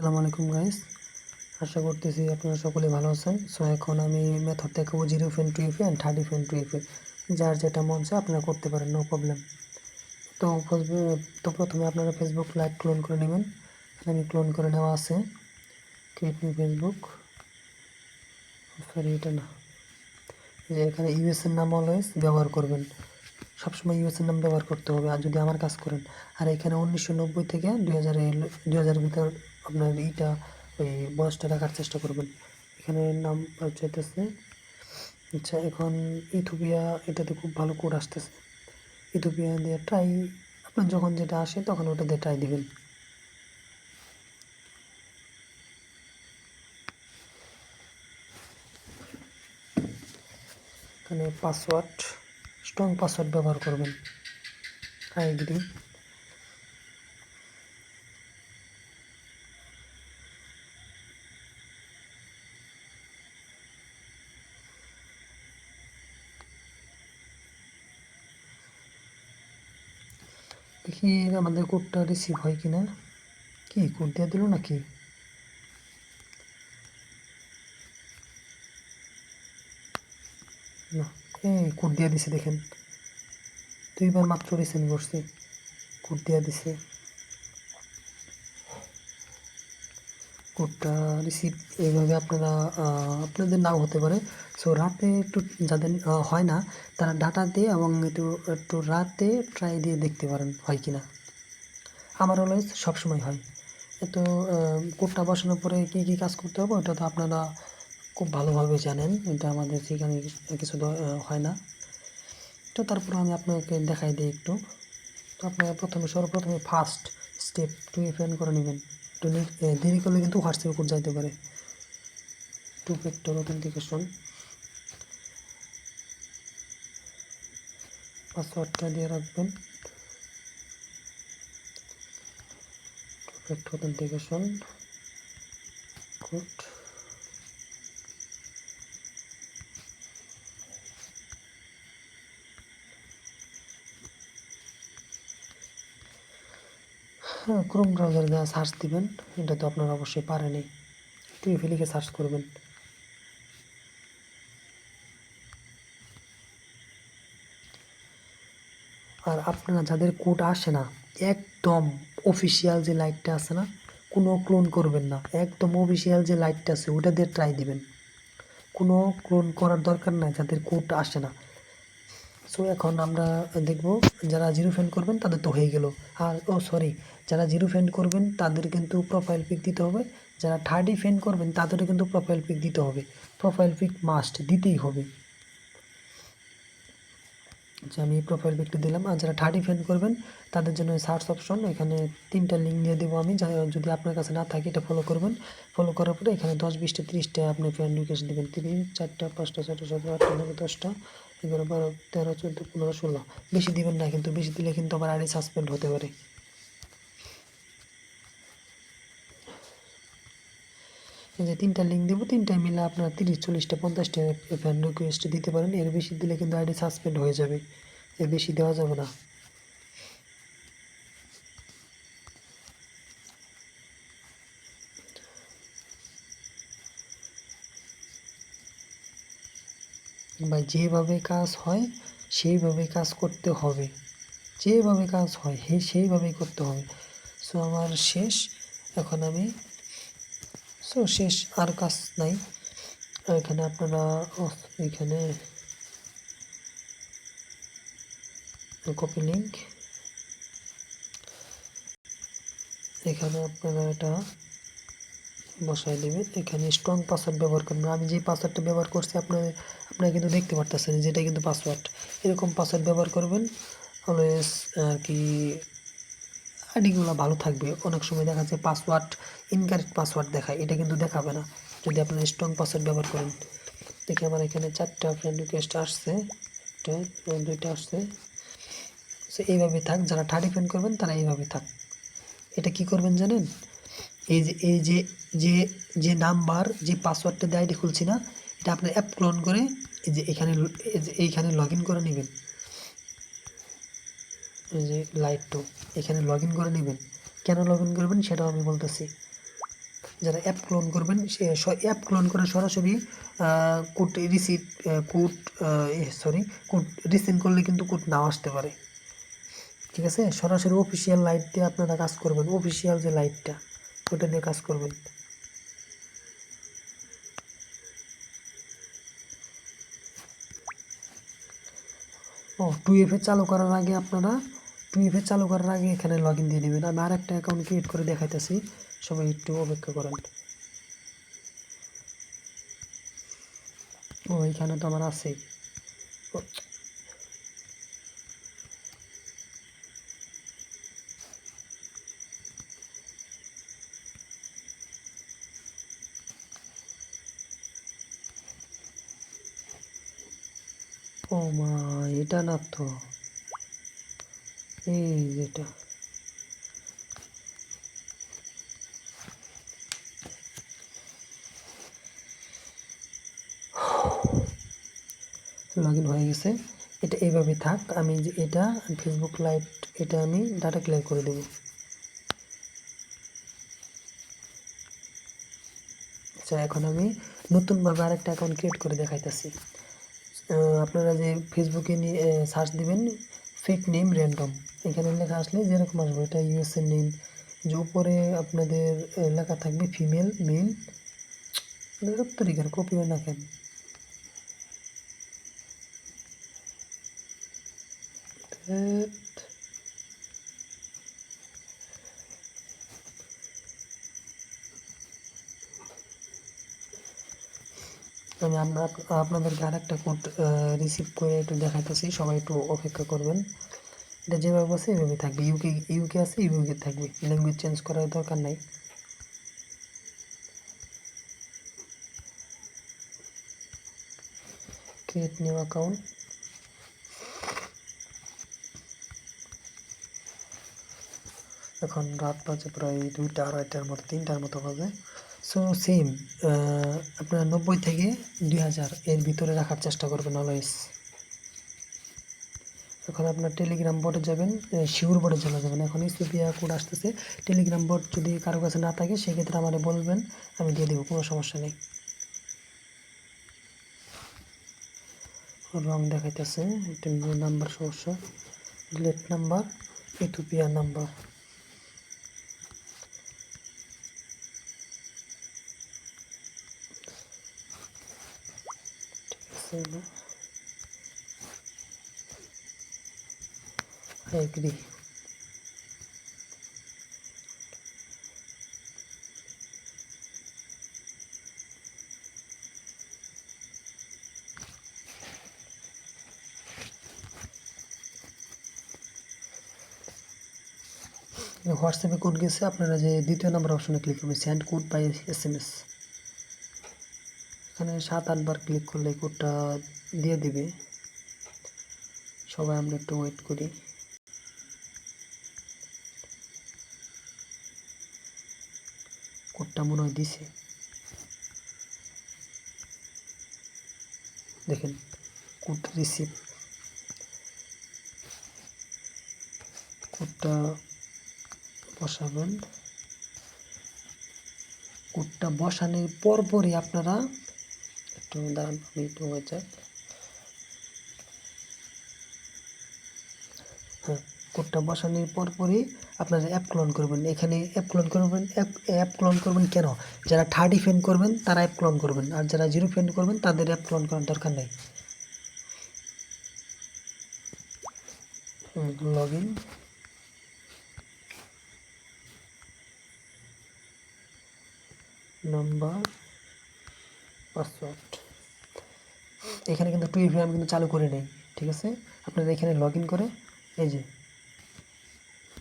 আসসালামু আলাইকুম গাইস, আশা করতেছি আপনারা সকলে ভালো আছেন। সো এখন আমি মেথড দেখাবো 0 টু ইফে অ্যান্ড 30 টু ইফে। যার যেটা মন চায় আপনারা করতে পারেন, নো প্রবলেম। তো প্রথমে আপনারা ফেসবুক লাইভ ক্লোন করে নেবেন। আমি ক্লোন করে নেওয়া আছে। ক্রিয়েট নিউ ফেসবুক, সরি এটা না, যে এখানে ইউএসএর নাম অলওয়েজ ব্যবহার করবেন, সবসময় ইউএসএর নাম ব্যবহার করতে হবে আর যদি আমার কাজ করেন। আর এখানে 1990 থেকে 2000 ভিতর আপনার ওই বয়সটা রাখার চেষ্টা করবেন। এখানে নাম চাইতেছে। আচ্ছা, এখন ইথিওপিয়া, এটাতে খুব ভালো কোড আসতেছে। ইথিওপিয়া দিয়ে ট্রাই, আপনার যখন যেটা আসে তখন ওটা দিয়ে ট্রাই দিবেন। এখানে পাসওয়ার্ড, স্ট্রং পাসওয়ার্ড ব্যবহার করবেন। আইডি, দেখি আমাদের কোডটা রিসিভ হয় কিনা। কি কোড দিয়ে দিল নাকি? না, কোড দিয়ে দিছে, দেখেন 2বার মাত্র রিসেন্ড করছি, কোড দিয়ে দিছে। কোডটা রিসিভ এইভাবে আপনারা, আপনাদের নাও হতে পারে। সো রাতে একটু যাদের হয় না তারা ডাটা দিয়ে এবং একটু রাতে ট্রাই দিয়ে দেখতে পারেন হয় কি না। আমার অলওয়েজ সবসময় হয়। তো কোডটা বসানোর পরে কী কী কাজ করতে হবে ওটা তো আপনারা খুব ভালোভাবে জানেন, এটা আমাদের সেখানে কিছু হয় না। তো তারপর আমি আপনাকে দেখাই দিই একটু। তো আপনারা সর্বপ্রথমে ফার্স্ট স্টেপ 2FA করে নেবেন। একটু দেরি করলে কিন্তু হোয়াটসঅ্যাপে কোড যাইতে পারে। 2 ফ্যাক্টর অথেন্টিকেশন, পাসওয়ার্ডটা দিয়ে রাখবেন। 2 ফ্যাক্টর অথেন্টিকেশন কোড, ক্রোম ব্রাউজারে যা সার্চ দিবেন, এটা তো আপনারা অবশ্যই পারেনই, 2FA লিখে সার্চ করবেন। আর আপনারা যাদের কোড আসে না, একদম অফিসিয়াল যে লাইটটা আছে না, কোনো ক্লোন করবেন না, একদম অফিসিয়াল যে লাইটটা আছে ওটা দিয়ে ট্রাই দিবেন। কোনো ক্লোন করার দরকার নাই যাদের কোড আসে না। সো এখন আমরা দেখব যারা 0 করবেন তাদের তো হয়ে গেল। আর সরি, যারা 0 করবেন তাদের কিন্তু প্রোফাইল পিক দিতে হবে। যারা 30 করবেন তাদেরও কিন্তু প্রোফাইল পিক দিতে হবে। প্রোফাইল পিক মাস্ট দিতেই হবে। যে আমি প্রোফাইল পিকটা দিলাম। আর যারা 30 করবেন তাদের জন্য সার্চ অপশন, এখানে 3টা লিঙ্ক দিয়ে দেবো আমি। যদি আপনার কাছে না থাকে এটা ফলো করবেন। ফলো করার পরে এখানে 10, 20টা, 30টা আপনি ফ্রেন্ড রিকোয়েস্ট দেবেন। 3, 4টা, 5টা, 6টা, 7টা, 8টা, 9টা, 10টা, 11, 12, 13, 14, 15, 16। বেশি দিবেন না, কিন্তু বেশি দিলে কিন্তু আবার আইডি সাসপেন্ড হতে পারে। এই যে 3টা লিঙ্ক দেবো, 3টায় মিলে আপনার 30, 40টা, 50টা ফ্রেন্ড রিকোয়েস্ট দিতে পারেন। এর বেশি দিলে কিন্তু আইডি সাসপেন্ড হয়ে যাবে, এর বেশি দেওয়া যাবে না। বা যেভাবে কাজ হয় সেইভাবে কাজ করতে হবে, যেভাবে কাজ হয় সেইভাবেই করতে হবে। সো আমার শেষ, এখন আমি শেষ, আর কাজ নাই। এখানে আপনারা এখানে কপি লিঙ্ক, এখানে আপনারা এটা বসায় দেবেন। এখানে স্ট্রং পাসওয়ার্ড ব্যবহার করবেন। আমি যে পাসওয়ার্ডটা ব্যবহার করছি আপনারা কিন্তু দেখতে পারতেছেন যেটা কিন্তু পাসওয়ার্ড। এরকম পাসওয়ার্ড ব্যবহার করবেন অলওয়েজ। আর কি আইডিগুলো ভালো থাকবে। অনেক সময় দেখা যায় পাসওয়ার্ড ইনকারেক্ট পাসওয়ার্ড দেখায়, এটা কিন্তু দেখাবে না যদি আপনারা স্ট্রং পাসওয়ার্ড ব্যবহার করেন। দেখি আমার এখানে 4টা ফ্রেন্ড রিকোয়েস্ট আসছে, 2টা আসছে। সো এইভাবে থাক, যারা 30 করবেন তারা এইভাবে থাক। এটা কি করবেন জানেন? এই যে নাম্বার, যে পাসওয়ার্ডটা দিয়ে আইডি খুলছি না, এটা আপনার অ্যাপ ক্লোন করে এই যে এইখানে লগ ইন করে নেবেন। এই যে লাইট টু, এখানে লগ ইন করে নেবেন। কেন লগ ইন করবেন সেটাও আমি বলতেছি। যারা অ্যাপ ক্লোন করবেন সে অ্যাপ ক্লোন করে সরাসরি code receive code code resend করলে কিন্তু কোড নাও আসতে পারে। ঠিক আছে, সরাসরি অফিসিয়াল লাইট দিয়ে আপনারা কাজ করবেন, অফিসিয়াল যে লাইটটা ওটা দিয়ে কাজ করবেন। টুইএফএ চালু করার আগে আপনারা এখানে লগ ইন দিয়ে নেবেন। আমি আর একটা অ্যাকাউন্ট ক্রিয়েট করে দেখাইতেছি, সবাই একটু অপেক্ষা করেন। এখানে তো আমার আছেই। ও মা, এটা না তো, এই যেটা লগ ইন হয়ে গেছে। এটা এইভাবে থাক, আমি যে এটা ফেসবুক লাইট এটা আমি ডাটা ক্লিয়ার করে দেবো। আচ্ছা, এখন আমি নতুনভাবে আরেকটা অ্যাকাউন্ট ক্রিয়েট করে দেখাইতেছি। আপনারা যে ফেসবুকে নিয়ে সার্চ দিবেন ফেক নেম র্যান্ডম, এখানে লেখা আসলে যেরকম আসবে এটা ইউএসএর নেম, যে উপরে আপনাদের লেখা থাকবে ফিমেল মেল, তরিকার কপি হয় না কেন। আমি আপনাদেরকে আরেকটা কোড রিসিভ করে একটু দেখাইতেছি, সবাই একটু অপেক্ষা করবেন। এটা যেভাবে আছে এভাবে থাকবে, ইউকে আছে ইউকে থাকবে, ল্যাঙ্গুয়েজ চেঞ্জ করার দরকার নাই। ক্রিয়েট নিউ অ্যাকাউন্ট, এখন রাত বাজে প্রায় 2টা 2:30টার মতো 3টার মতো বাজে। সো সেম আপনারা 90 থেকে 2000 এর ভিতরে রাখার চেষ্টা করবেন অলওয়েজ। এখন আপনার টেলিগ্রাম বোর্ডে যাবেন, শিওর বোর্ডে চলে যাবেন। এখন ইউপিআই কোড আসতেছে, টেলিগ্রাম বোর্ড যদি কারো কাছে না থাকে সেক্ষেত্রে আমাদের বলবেন, আমি দিয়ে দেবো, কোনো সমস্যা নেই। রং দেখাইতেছে, একটা নাম্বার সমস্যা, ডিলেট নাম্বার, ইথিওপিয়া নাম্বার। ঠিক আছে, এগ্রি। হোয়াটসঅ্যাপে কোড গেছে, আপনারা যে দ্বিতীয় নম্বর অপশনে ক্লিক করবেন, সেন্ড কোড বাই SMS। এখানে 7-8 বার ক্লিক করলে কোডটা দিয়ে দিবে। সবাই আমরা একটু ওয়েট করি। কোডটা মনে হয় দিছে, দেখেন কোড রিসিভ। কোডটা বসাবেন, কোডটা বসানোর পরপরই আপনারা একটু দাঁড়ান, আমি একটু হয়ে যাই। হ্যাঁ, কোডটা বসানোর পরপরই আপনারা অ্যাপ ক্লোন করবেন। এখানে অ্যাপ ক্লোন করবেন, অ্যাপ ক্লোন করবেন কেন? যারা 30 ফেন্ড করবেন তারা অ্যাপ ক্লোন করবেন, আর যারা 0 ফেন্ড করবেন তাদের অ্যাপ ক্লোন করার দরকার নেই। Log in, number, password. এখানে কিন্তু টুইফি আমি কিন্তু চালু করে নেই, ঠিক আছে? আপনারা এখানে লগ ইন করে, এই যে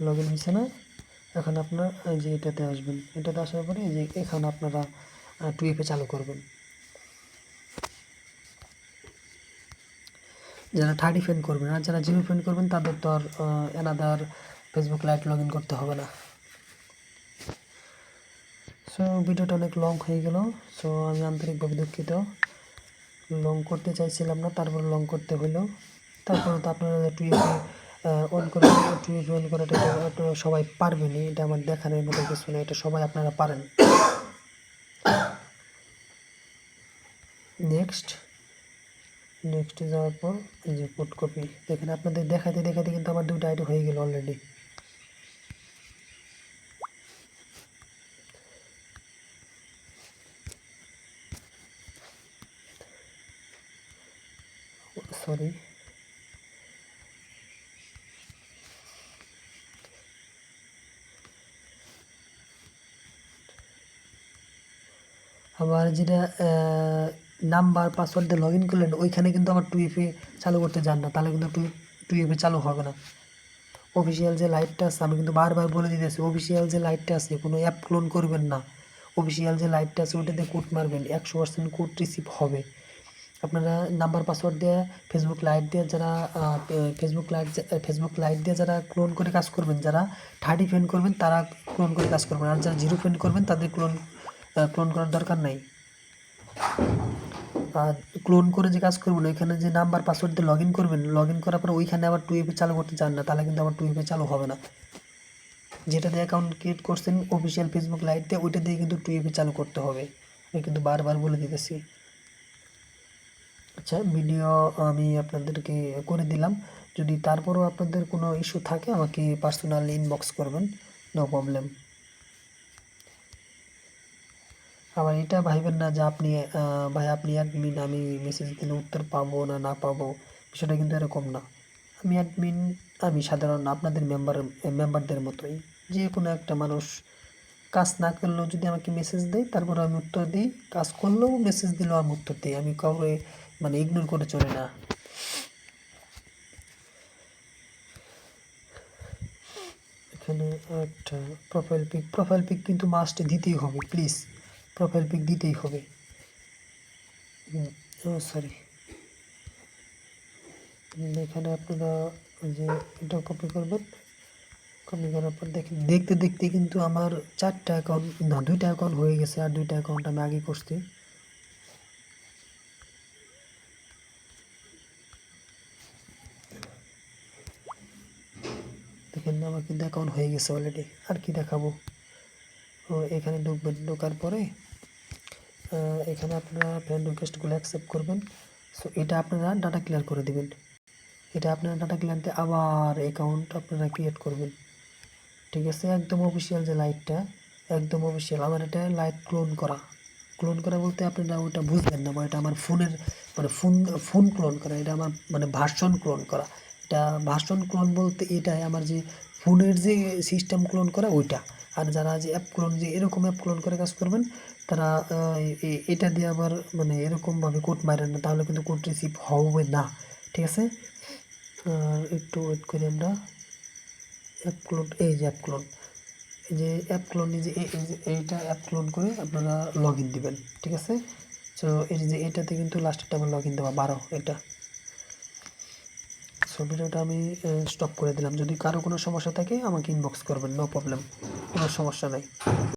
লগ ইন হয়েছে না, এখন আপনার এই যে এটাতে আসবেন, এটাতে আসার পরে এই যে এখানে আপনারা টুইফে চালু করবেন। যারা 30 ফেন্ড করবেন, আর যারা 0 ফেন্ড করবেন তাদের তো আর another Facebook light log in করতে হবে না। সো ভিডিওটা অনেক লং হয়ে গেল, সো আমি আন্তরিকভাবে দুঃখিত। লং করতে চাইছিলাম না, তারপর লং করতে হলো। তারপরে তো আপনারা টুইফে অন করে, টুইফে অন করাটা এটা সবাই পারবেনই, এটা আমার দেখানোর মতো কিছু না, এটা সবাই আপনারা পারেন। নেক্সটে যাওয়ার পর এই যে কোড কপি, দেখেন আপনাদের দেখাতে দেখাতে কিন্তু আমার 2টা আইডি হয়ে গেল অলরেডি। সরি, আমার যেটা নাম্বার পাসওয়ার্ড দিয়ে লগ ইন করলেন ওইখানে কিন্তু আমার 2FA চালু করতে যান না, তাহলে কিন্তু 2FA চালু হবে না। অফিসিয়াল যে লাইটটা আছে, আমি কিন্তু বারবার বলে দিতেছি, অফিসিয়াল যে লাইটটা আছে কোনো অ্যাপ ক্লোন করবেন না। অফিসিয়াল যে লাইটটা আছে ওটাতে কোড মারবেন, 100% কোড রিসিভ হবে। আপনারা নাম্বার পাসওয়ার্ড দিয়ে ফেসবুক লাইট দিয়ে যারা ফেসবুক লাইট দিয়ে যারা ক্লোন করে কাজ করবেন, যারা 30 ফেন করবেন তারা ক্লোন করে কাজ করবেন, আর যারা 0 ফেন করবেন তাদের ক্লোন করার দরকার নাই। আর ক্লোন করে যে কাজ করবেন ওইখানে যে নাম্বার পাসওয়ার্ড দিয়ে লগ ইন করবেন, লগ ইন করার পর ওইখানে আবার 2FA চালু করতে চান না, তাহলে কিন্তু আবার 2FA চালু হবে না। যেটা দিয়ে অ্যাকাউন্ট ক্রিয়েট করছেন অফিসিয়াল ফেসবুক লাইট দিয়ে, ওইটা দিয়ে কিন্তু 2FA চালু করতে হবে। আমি কিন্তু বারবার বলে দিতেছি। আচ্ছা, ভিডিও আমি আপনাদেরকে করে দিলাম। যদি তারপরও আপনাদের কোনো ইস্যু থাকে আমাকে পার্সোনালি ইনবক্স করবেন, নো প্রবলেম। আবার এটা ভাইবেন না যে আপনি ভাই আপনি অ্যাডমিন, আমি মেসেজ দিলে উত্তর পাবো না না পাবো, বিষয়টা কিন্তু এরকম না। আমি অ্যাডমিন, আমি সাধারণ আপনাদের মেম্বারদের মতোই, যে কোনো একটা মানুষ কাজ না করলেও যদি আমাকে মেসেজ দেয় তারপর আমি উত্তর দিই, কাজ করলেও মেসেজ দিলেও আমি উত্তর দিই, আমি কাউকে মানে ইগনোর করে চলে না। এখানে একটা প্রোফাইল পিক কিন্তু মাস্ট দিতেই হবে, প্লিজ প্রোফাইল পিক দিতেই হবে। সরি, এখানে আপনারা যে এটা কপি করবেন, কপি করার পর দেখেন দেখতে দেখতে কিন্তু আমার 4টা অ্যাকাউন্ট না 2টা অ্যাকাউন্ট হয়ে গেছে, আর 2টা অ্যাকাউন্ট আমি আগে করছি। দেখেন আমার কিন্তু অ্যাকাউন্ট হয়ে গেছে অলরেডি, আর কি দেখাবো। ও এখানে ঢুকবেন, ঢোকার পরে এখানে আপনারা ফ্রেন্ড রিকোয়েস্টগুলো অ্যাকসেপ্ট করবেন। সো এটা আপনারা ডাটা ক্লিয়ার করে দেবেন। এটা আপনারা ডাটা ক্লিয়ার দিয়ে আবার অ্যাকাউন্ট আপনারা ক্রিয়েট করবেন, ঠিক আছে। একদম অফিসিয়াল যে লাইটটা, একদম অফিসিয়াল। আমার এটা লাইট ক্লোন করা বলতে আপনারা ওটা বুঝবেন না, এটা আমার ফোনের মানে ফোন ক্লোন করা, এটা আমার মানে ভার্সন ক্লোন করা। এটা ভার্সন ক্লোন বলতে এটাই আমার যে ফোনের যে সিস্টেম ক্লোন করা ওইটা। আর যারা যে অ্যাপ ক্লোন, যে এরকম অ্যাপ ক্লোন করে কাজ করবেন তারা এটা দিয়ে আবার মানে এরকমভাবে কোড মারেন না, তাহলে কিন্তু কোড রিসিভ হবে না, ঠিক আছে। আর একটু ওয়েট করি আমরা। অ্যাপ ক্লোন, এই যে অ্যাপ ক্লোন, এই যে অ্যাপ ক্লোন, এই যে এইটা অ্যাপ ক্লোন করে আপনারা লগ ইন দেবেন, ঠিক আছে। সো এই যে এটাতে কিন্তু লাস্টেরটা আমার লগ ইন দেওয়া 12 এটা। সো ভিডিওটা আমি স্টপ করে দিলাম। যদি কারো কোনো সমস্যা থাকে আমাকে ইনবক্স করবেন, নো প্রবলেম, কোনো সমস্যা নাই।